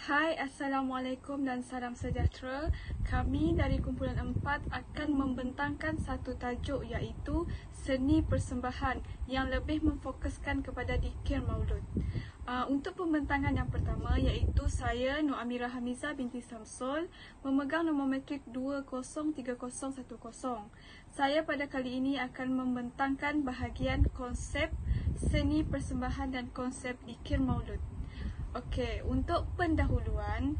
Hai, Assalamualaikum dan salam sejahtera. Kami dari kumpulan 4 akan membentangkan satu tajuk iaitu seni persembahan yang lebih memfokuskan kepada dikir maulud. Untuk pembentangan yang pertama iaitu saya Nur Amirah Hamizah binti Samsul memegang nombor matrik 203010. Saya pada kali ini akan membentangkan bahagian konsep seni persembahan dan konsep dikir maulud. Okey, untuk pendahuluan,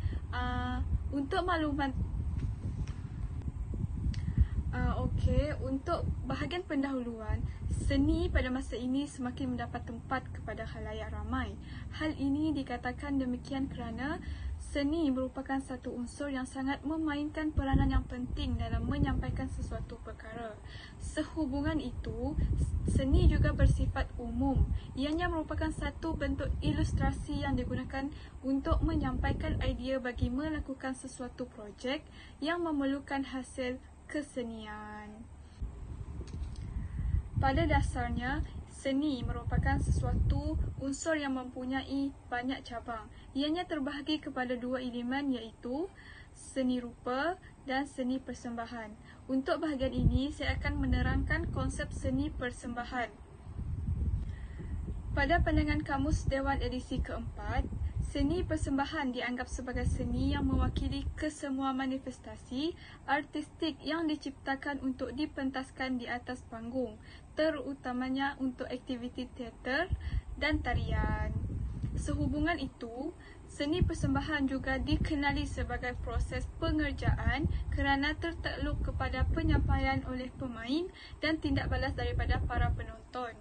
untuk maklumat untuk bahagian pendahuluan, seni pada masa ini semakin mendapat tempat kepada khalayak ramai. Hal ini dikatakan demikian kerana seni merupakan satu unsur yang sangat memainkan peranan yang penting dalam menyampaikan sesuatu perkara. Sehubungan itu, seni juga bersifat umum. Ianya merupakan satu bentuk ilustrasi yang digunakan untuk menyampaikan idea bagi melakukan sesuatu projek yang memerlukan hasil kesenian. Pada dasarnya, seni merupakan sesuatu unsur yang mempunyai banyak cabang. Ianya terbahagi kepada dua elemen iaitu seni rupa dan seni persembahan. Untuk bahagian ini, saya akan menerangkan konsep seni persembahan. Pada pandangan Kamus Dewan edisi keempat, seni persembahan dianggap sebagai seni yang mewakili kesemua manifestasi artistik yang diciptakan untuk dipentaskan di atas panggung, terutamanya untuk aktiviti teater dan tarian. Sehubungan itu, seni persembahan juga dikenali sebagai proses pengerjaan kerana tertakluk kepada penyampaian oleh pemain dan tindak balas daripada para penonton.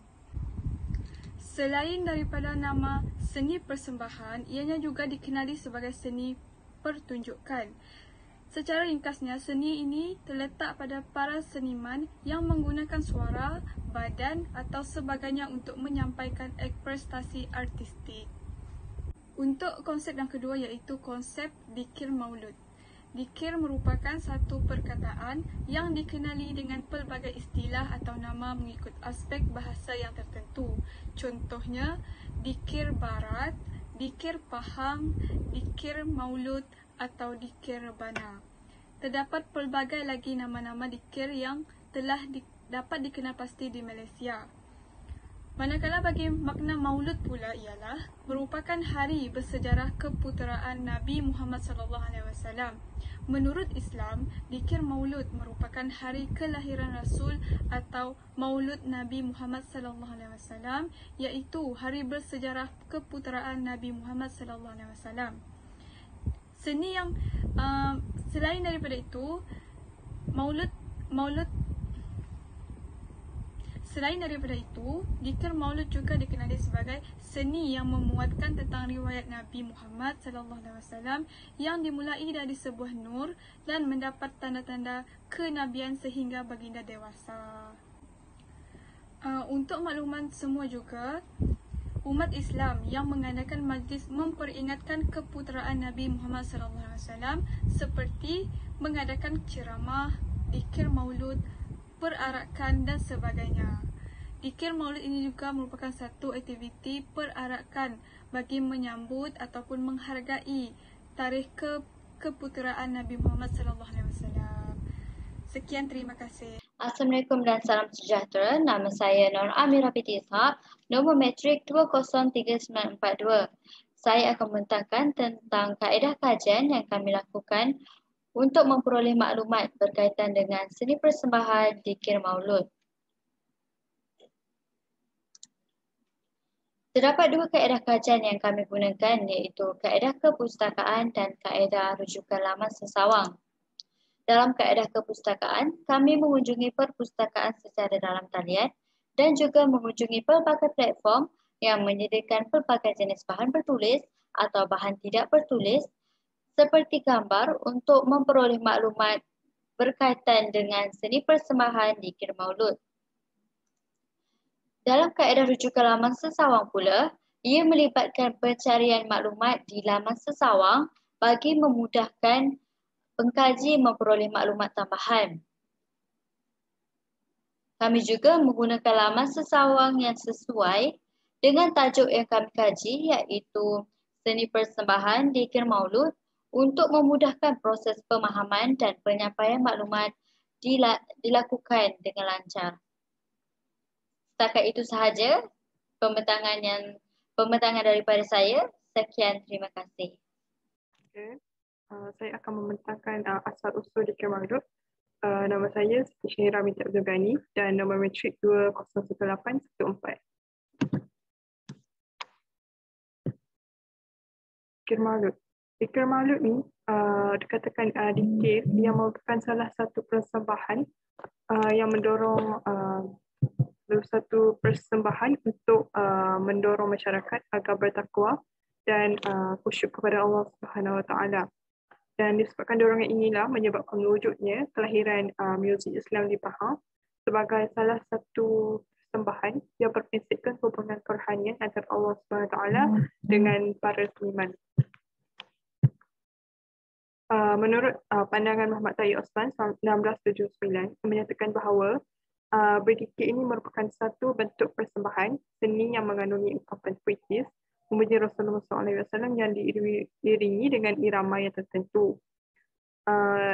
Selain daripada nama seni persembahan, ianya juga dikenali sebagai seni pertunjukan. Secara ringkasnya, seni ini terletak pada para seniman yang menggunakan suara, badan atau sebagainya untuk menyampaikan prestasi artistik. Untuk konsep yang kedua iaitu konsep dikir maulud. Dikir merupakan satu perkataan yang dikenali dengan pelbagai istilah atau nama mengikut aspek bahasa yang tertentu. Contohnya, dikir barat, dikir pahang, dikir maulud atau dikir rebana. Terdapat pelbagai lagi nama-nama dikir yang telah dapat dikenal pasti di Malaysia. Manakala bagi makna maulud pula ialah merupakan hari bersejarah keputeraan Nabi Muhammad SAW. Menurut Islam, dikir maulud merupakan hari kelahiran Rasul atau maulud Nabi Muhammad SAW, iaitu hari bersejarah keputeraan Nabi Muhammad SAW. Seni yang selain daripada itu, Selain daripada itu, dikir maulud juga dikenali sebagai seni yang memuatkan tentang riwayat Nabi Muhammad SAW yang dimulai dari sebuah nur dan mendapat tanda-tanda kenabian sehingga baginda dewasa. Untuk makluman semua juga, umat Islam yang mengadakan majlis memperingatkan keputeraan Nabi Muhammad SAW seperti mengadakan ceramah, dikir maulud, perarakan dan sebagainya. Dikir maulud ini juga merupakan satu aktiviti perarakan bagi menyambut ataupun menghargai tarikh keputeraan Nabi Muhammad SAW. Sekian, terima kasih. Assalamualaikum dan salam sejahtera. Nama saya Nur Amirah binti Ishaq, nombor matrik 203942. Saya akan membentangkan tentang kaedah kajian yang kami lakukan untuk memperoleh maklumat berkaitan dengan seni persembahan dikir maulud. Terdapat dua kaedah kajian yang kami gunakan iaitu kaedah kepustakaan dan kaedah rujukan laman sesawang. Dalam kaedah kepustakaan, kami mengunjungi perpustakaan secara dalam talian dan juga mengunjungi pelbagai platform yang menyediakan pelbagai jenis bahan bertulis atau bahan tidak bertulis seperti gambar untuk memperoleh maklumat berkaitan dengan seni persembahan dikir maulud. Dalam kaedah rujukan laman sesawang pula, ia melibatkan pencarian maklumat di laman sesawang bagi memudahkan pengkaji memperoleh maklumat tambahan. Kami juga menggunakan laman sesawang yang sesuai dengan tajuk yang kami kaji iaitu seni persembahan zikir maulud untuk memudahkan proses pemahaman dan penyampaian maklumat dilakukan dengan lancar. Setakat itu sahaja pembentangan daripada saya. Sekian, terima kasih. Okay. Saya akan membentangkan asal-usul zikir maulud. Nama saya Siti Syahira binti Abdul Ghani dan nombor matrik 201814. Zikir maulud. Zikir maulud ni dikatakan zikir yang merupakan salah satu persembahan yang mendorong satu persembahan untuk mendorong masyarakat agar bertakwa dan khusyuk kepada Allah Subhanahu Wa Taala. Dan disebabkan dorongan inilah menyebabkan wujudnya kelahiran muzik Islam di Pahang sebagai salah satu persembahan yang berprinsipkan hubungan kerohanian antara Allah Subhanahu Wa Taala dengan para seniman. Menurut pandangan Muhammad Tayyib Osman 1679 menyatakan bahawa berzikir ini merupakan satu bentuk persembahan seni yang mengandungi ungkapan puitis memuji Rasulullah SAW yang diiringi dengan irama yang tertentu.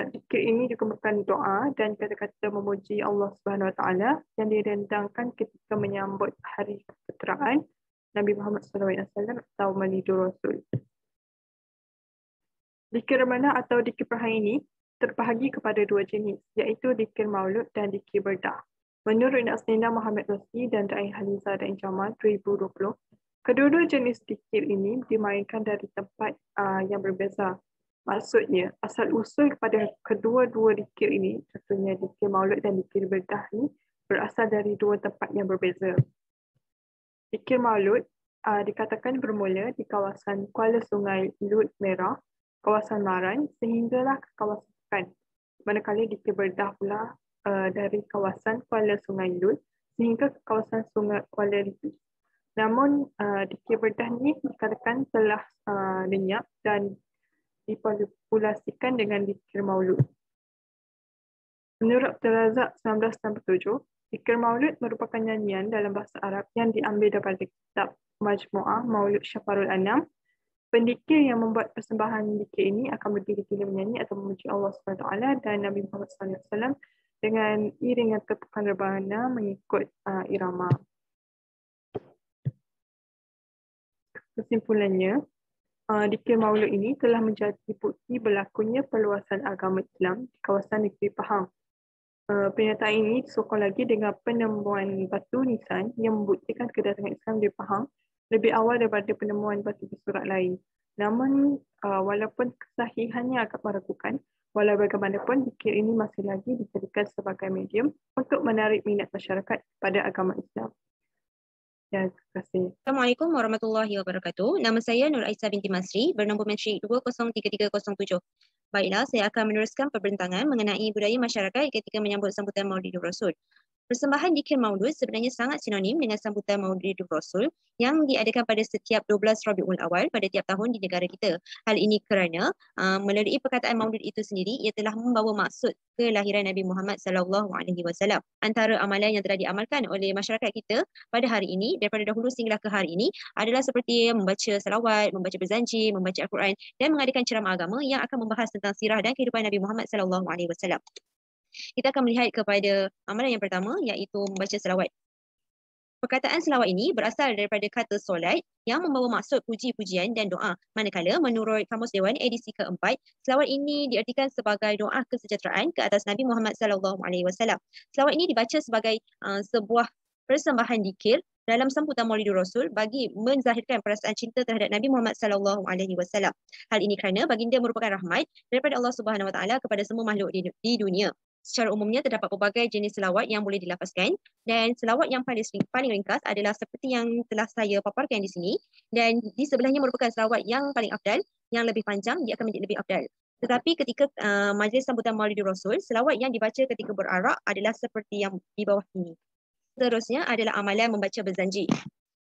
Zikir ini juga merupakan doa dan kata-kata memuji Allah Subhanahu Wa Taala yang direndangkan ketika menyambut hari keputeraan Nabi Muhammad SAW atau Maulidur Rasul. Zikir mana atau zikir perhari ini terbahagi kepada dua jenis, iaitu zikir maulud dan zikir berdah. Menurut Nasnina Muhammad Rosli dan Da'i Haliza dan Jamal 2020, kedua-dua jenis zikir ini dimainkan dari tempat yang berbeza. Maksudnya, asal-usul kepada kedua-dua zikir ini, contohnya zikir maulud dan zikir berdah ini, berasal dari dua tempat yang berbeza. Zikir maulud dikatakan bermula di kawasan Kuala Sungai Lut Merah, kawasan Maran sehinggalah ke kawasan Pekan. Manakala zikir berdah pula dari kawasan Kuala Sungai Lut sehingga ke kawasan Sungai Kuala Ritu. Namun zikir berdah ni dikatakan telah lenyap dan dipopulasikan dengan zikir maulud. Menurut Abdul Razak 1967, zikir maulud merupakan nyanyian dalam bahasa Arab yang diambil daripada kitab Majmu'ah Maulud Syafarul Anam. Pendikir yang membuat persembahan zikir ini akan berdiri-diri menyanyi atau memuji Allah SWT dan Nabi Muhammad SAW dengan iringan tepukan rebana mengikut irama. Kesimpulannya, zikir maulud ini telah menjadi bukti berlakunya perluasan agama Islam di kawasan negeri Pahang. Pernyataan ini disokong lagi dengan penemuan batu nisan yang membuktikan kedatangan Islam di Pahang lebih awal daripada penemuan batu bersurat lain. Namun, walaupun kesahihannya agak meragukan, walau bagaimanapun, zikir ini masih lagi dijadikan sebagai medium untuk menarik minat masyarakat pada agama Islam. Ya, terima kasih. Assalamualaikum warahmatullahi wabarakatuh. Nama saya Nur Aisyah binti Masri, bernombor matrik 203307. Baiklah, saya akan meneruskan perbincangan mengenai budaya masyarakat ketika menyambut sambutan Maulidur Rasul. Persembahan zikir maulud sebenarnya sangat sinonim dengan sambutan Maulidur Rasul yang diadakan pada setiap 12 Rabiul Awal pada tiap tahun di negara kita. Hal ini kerana melalui perkataan maulud itu sendiri, ia telah membawa maksud kelahiran Nabi Muhammad SAW. Antara amalan yang telah diamalkan oleh masyarakat kita pada hari ini, daripada dahulu sehinggalah ke hari ini, adalah seperti membaca salawat, membaca berzanji, membaca Al-Quran dan mengadakan ceramah agama yang akan membahas tentang sirah dan kehidupan Nabi Muhammad SAW. Kita akan melihat kepada amalan yang pertama, iaitu membaca selawat. Perkataan selawat ini berasal daripada kata solat yang membawa maksud puji-pujian dan doa. Manakala menurut Kamus Dewan edisi keempat, selawat ini diartikan sebagai doa kesejahteraan ke atas Nabi Muhammad SAW. Selawat ini dibaca sebagai sebuah persembahan zikir dalam sambutan Maulidur Rasul bagi menzahirkan perasaan cinta terhadap Nabi Muhammad SAW. Hal ini kerana baginda merupakan rahmat daripada Allah Subhanahu Wa Taala kepada semua makhluk di dunia. Secara umumnya terdapat pelbagai jenis selawat yang boleh dilafazkan dan selawat yang paling ringkas adalah seperti yang telah saya paparkan di sini, dan di sebelahnya merupakan selawat yang paling afdal, yang lebih panjang dia akan menjadi lebih afdal. Tetapi ketika majlis sambutan Maulidur Rasul, selawat yang dibaca ketika berarak adalah seperti yang di bawah ini. Seterusnya adalah amalan membaca berzanji.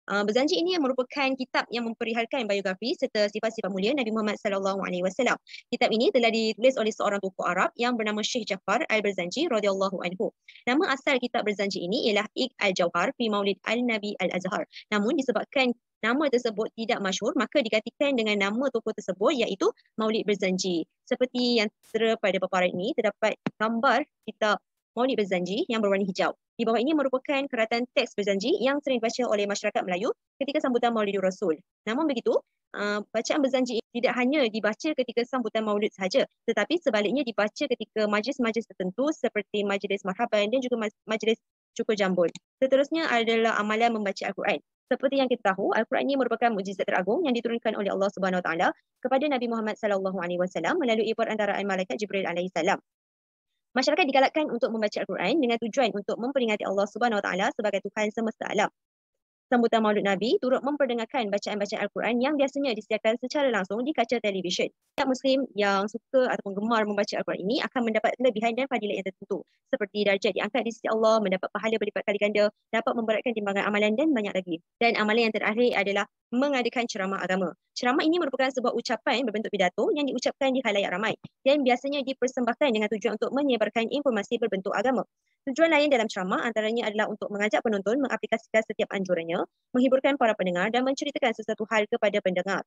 Berzanji ini merupakan kitab yang memperihalkan biografi serta sifat-sifat mulia Nabi Muhammad SAW. Kitab ini telah ditulis oleh seorang tokoh Arab yang bernama Syekh Jafar Al-Barzanji radhiyallahu anhu. Nama asal kitab Berzanji ini ialah Iq Al-Jauhar fi Maulid Al-Nabi Al-Azhar. Namun disebabkan nama tersebut tidak masyhur, maka digantikan dengan nama tokoh tersebut iaitu Maulid Berzanji. Seperti yang tertera pada paparan ini, terdapat gambar kitab Maulid Berzanji yang berwarna hijau. Di bawah ini merupakan keratan teks Berzanji yang sering dibaca oleh masyarakat Melayu ketika sambutan Maulidur Rasul. Namun begitu, bacaan Berzanji tidak hanya dibaca ketika sambutan Maulid sahaja, tetapi sebaliknya dibaca ketika majlis-majlis tertentu seperti majlis marhaban dan juga majlis cukur jambul. Seterusnya adalah amalan membaca Al-Quran. Seperti yang kita tahu, Al-Quran ini merupakan mukjizat teragung yang diturunkan oleh Allah Subhanahu Wa Taala kepada Nabi Muhammad SAW melalui perantaraan malaikat Jibril alaihissalam. Masyarakat digalakkan untuk membaca Al-Quran dengan tujuan untuk memperingati Allah Subhanahu Wa Taala sebagai Tuhan semesta alam. Sambutan Maulid Nabi turut memperdengarkan bacaan-bacaan Al-Quran yang biasanya disiarkan secara langsung di kaca televisyen. Setiap Muslim yang suka ataupun gemar membaca Al-Quran ini akan mendapat kelebihan dan fadilat yang tertentu, seperti darjat diangkat di sisi Allah, mendapat pahala berlipat kali ganda, dapat memberatkan timbangan amalan dan banyak lagi. Dan amalan yang terakhir adalah mengadakan ceramah agama. Ceramah ini merupakan sebuah ucapan berbentuk pidato yang diucapkan di khalayak ramai dan biasanya dipersembahkan dengan tujuan untuk menyebarkan informasi berbentuk agama. Tujuan lain dalam ceramah antaranya adalah untuk mengajak penonton mengaplikasikan setiap anjurannya, menghiburkan para pendengar dan menceritakan sesuatu hal kepada pendengar.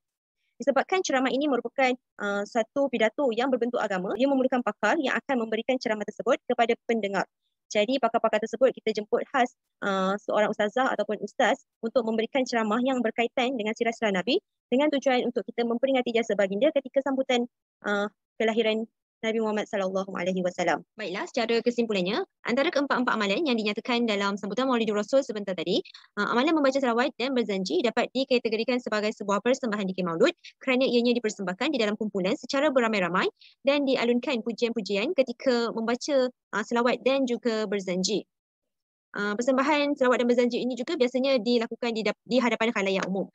Disebabkan ceramah ini merupakan satu pidato yang berbentuk agama, ia memerlukan pakar yang akan memberikan ceramah tersebut kepada pendengar. Jadi pakar-pakar tersebut kita jemput khas seorang ustazah ataupun ustaz untuk memberikan ceramah yang berkaitan dengan sirah-sirah Nabi dengan tujuan untuk kita memperingati jasa baginda ketika sambutan kelahiran Nabi Muhammad SAW. Baiklah, secara kesimpulannya, antara keempat-empat amalan yang dinyatakan dalam sambutan Maulidur Rasul sebentar tadi, amalan membaca selawat dan berzanji dapat dikategorikan sebagai sebuah persembahan dikir maulud kerana ianya dipersembahkan di dalam kumpulan secara beramai-ramai dan dialunkan pujian-pujian ketika membaca selawat dan juga berzanji. Persembahan selawat dan berzanji ini juga biasanya dilakukan di hadapan khalayak umum.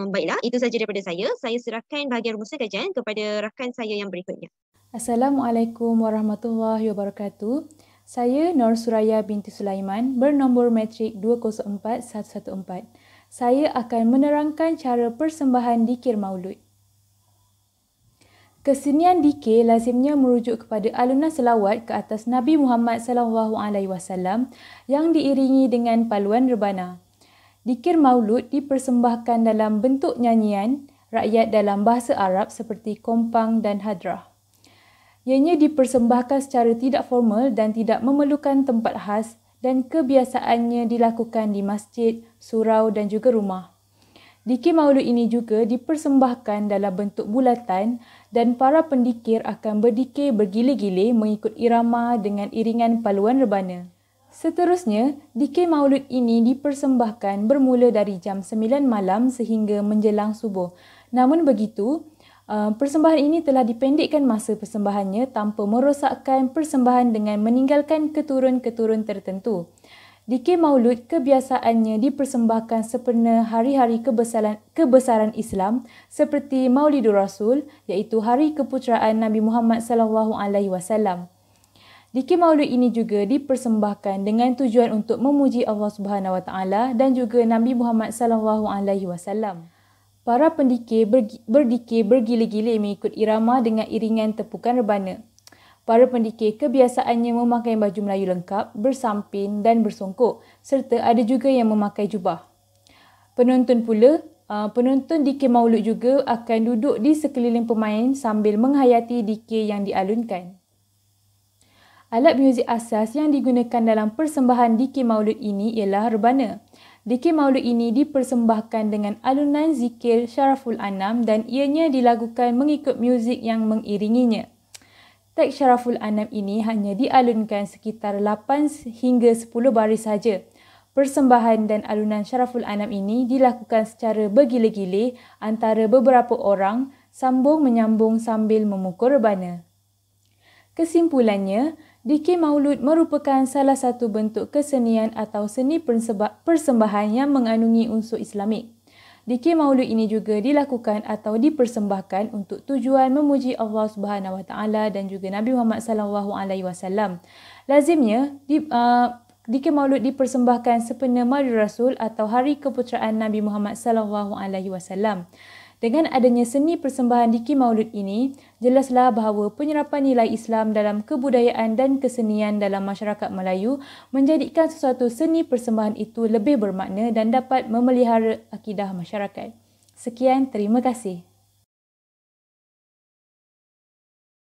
Baiklah, itu sahaja daripada saya. Saya serahkan bahagian rumusan kajian kepada rakan saya yang berikutnya. Assalamualaikum warahmatullahi wabarakatuh. Saya Nur Suraya binti Sulaiman bernombor matrik 204114. Saya akan menerangkan cara persembahan dikir maulud. Kesenian dikir lazimnya merujuk kepada alunan selawat ke atas Nabi Muhammad SAW yang diiringi dengan paluan rebana. Dikir maulud dipersembahkan dalam bentuk nyanyian rakyat dalam bahasa Arab seperti kompang dan hadrah. Ianya dipersembahkan secara tidak formal dan tidak memerlukan tempat khas dan kebiasaannya dilakukan di masjid, surau dan juga rumah. Dikir maulud ini juga dipersembahkan dalam bentuk bulatan dan para pendikir akan berdikir bergile-gile mengikut irama dengan iringan paluan rebana. Seterusnya, dikir maulud ini dipersembahkan bermula dari jam 9 malam sehingga menjelang subuh. Namun begitu, persembahan ini telah dipendekkan masa persembahannya tanpa merosakkan persembahan dengan meninggalkan keturun-keturun tertentu. Dikir maulud kebiasaannya dipersembahkan sempena hari-hari kebesaran Islam seperti Maulidur Rasul iaitu hari keputeraan Nabi Muhammad SAW. Dikir maulud ini juga dipersembahkan dengan tujuan untuk memuji Allah Subhanahu Wa Taala dan juga Nabi Muhammad SAW. Para pendikir berdikir bergile-gile mengikut irama dengan iringan tepukan rebana. Para pendikir kebiasaannya memakai baju Melayu lengkap, bersampin dan bersongkok serta ada juga yang memakai jubah. Penonton dikir maulud juga akan duduk di sekeliling pemain sambil menghayati dikir yang dialunkan. Alat muzik asas yang digunakan dalam persembahan dikir maulud ini ialah rebana. Dikir maulud ini dipersembahkan dengan alunan zikir Syaraful Anam dan ianya dilakukan mengikut muzik yang mengiringinya. Teks Syaraful Anam ini hanya dialunkan sekitar 8 hingga 10 baris saja. Persembahan dan alunan Syaraful Anam ini dilakukan secara bergila-gila antara beberapa orang sambung menyambung sambil memukul rebana. Kesimpulannya, dikir maulud merupakan salah satu bentuk kesenian atau seni persembahan yang mengandungi unsur Islamik. Dikir maulud ini juga dilakukan atau dipersembahkan untuk tujuan memuji Allah Subhanahu Wa Taala dan juga Nabi Muhammad SAW. Lazimnya Dikir Maulud dipersembahkan sempena Maulid Rasul atau Hari Keputeraan Nabi Muhammad SAW. Dengan adanya seni persembahan dikir Maulud ini, jelaslah bahawa penyerapan nilai Islam dalam kebudayaan dan kesenian dalam masyarakat Melayu menjadikan sesuatu seni persembahan itu lebih bermakna dan dapat memelihara akidah masyarakat. Sekian, terima kasih.